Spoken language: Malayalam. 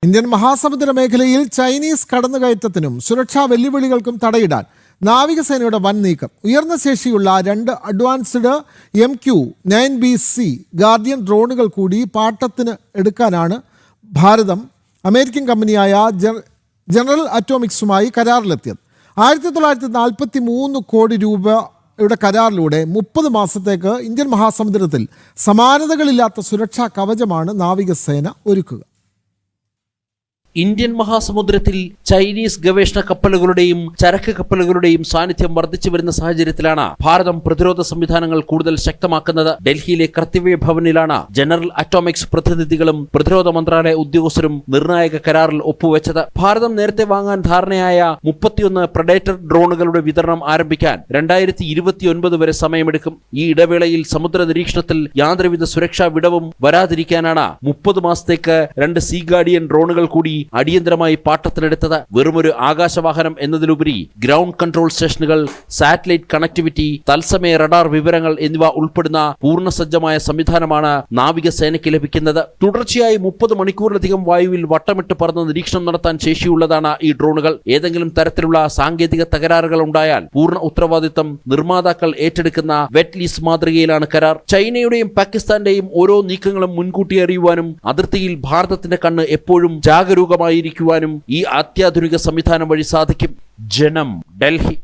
ഇന്ത്യൻ മഹാസമുദ്ര മേഖലയിൽ ചൈനീസ് കടന്നുകയറ്റത്തിനും സുരക്ഷാ വെല്ലുവിളികൾക്കും തടയിടാൻ നാവികസേനയുടെ വൻ നീക്കം. ഉയർന്ന ശേഷിയുള്ള 2 അഡ്വാൻസ്ഡ് MQ-9BC ഗാർഡിയൻ ഡ്രോണുകൾ കൂടി പാട്ടത്തിന് എടുക്കാനാണ് ഭാരതം അമേരിക്കൻ കമ്പനിയായ ജനറൽ അറ്റോമിക്സുമായി കരാറിലെത്തിയത്. 1943 കോടി രൂപയുടെ കരാറിലൂടെ 30 മാസത്തേക്ക് ഇന്ത്യൻ മഹാസമുദ്രത്തിൽ സമാനതകളില്ലാത്ത സുരക്ഷാ കവചമാണ് നാവികസേന ഒരുക്കുക. ഇന്ത്യൻ മഹാസമുദ്രത്തിൽ ചൈനീസ് ഗവേഷണ കപ്പലുകളുടെയും ചരക്ക് കപ്പലുകളുടെയും സാന്നിധ്യം വർദ്ധിച്ചു വരുന്ന സാഹചര്യത്തിലാണ് ഭാരതം പ്രതിരോധ സംവിധാനങ്ങൾ കൂടുതൽ ശക്തമാക്കുന്നത്. ഡൽഹിയിലെ കർത്തവ്യ ഭവനിലാണ് ജനറൽ അറ്റോമിക്സ് പ്രതിനിധികളും പ്രതിരോധ മന്ത്രാലയ ഉദ്യോഗസ്ഥരും നിർണായക കരാറിൽ ഒപ്പുവെച്ചത്. ഭാരതം നേരത്തെ വാങ്ങാൻ ധാരണയായ 31 പ്രഡേറ്റർ ഡ്രോണുകളുടെ വിതരണം ആരംഭിക്കാൻ 2029 വരെ സമയമെടുക്കും. ഈ ഇടവേളയിൽ സമുദ്ര നിരീക്ഷണത്തിൽ യാതൊരുവിധ സുരക്ഷാ വിടവും വരാതിരിക്കാനാണ് 30 മാസത്തേക്ക് 2 സീ ഗാർഡിയൻ ഡ്രോണുകൾ കൂടി അടിയന്തരമായി പാട്ടത്തിനെടുത്തത്. വെറുമൊരു ആകാശവാഹനം എന്നതിലുപരി ഗ്രൗണ്ട് കൺട്രോൾ സ്റ്റേഷനുകൾ, സാറ്റലൈറ്റ് കണക്ടിവിറ്റി, തത്സമയ റഡാർ വിവരങ്ങൾ എന്നിവ ഉൾപ്പെടുന്ന പൂർണ്ണസജ്ജമായ സംവിധാനമാണ് നാവികസേനയ്ക്ക് ലഭിക്കുന്നത്. തുടർച്ചയായി 30 മണിക്കൂറിലധികം വായുവിൽ വട്ടമിട്ട് പറന്ന് നിരീക്ഷണം നടത്താൻ ശേഷിയുള്ളതാണ് ഈ ഡ്രോണുകൾ. ഏതെങ്കിലും തരത്തിലുള്ള സാങ്കേതിക തകരാറുകൾ ഉണ്ടായാൽ പൂർണ്ണ ഉത്തരവാദിത്തം നിർമ്മാതാക്കൾ ഏറ്റെടുക്കുന്ന വെറ്റ് ലീസ് മാതൃകയിലാണ് കരാർ. ചൈനയുടെയും പാകിസ്ഥാന്റെയും ഓരോ നീക്കങ്ങളും മുൻകൂട്ടി അറിയുവാനും അതിർത്തിയിൽ ഭാരതത്തിന്റെ കണ്ണ് എപ്പോഴും ജാഗരൂകമായിരിക്കുവാനും ഈ അത്യാധുനിക സംവിധാനം വഴി സാധിക്കും. ജനം, ഡൽഹി.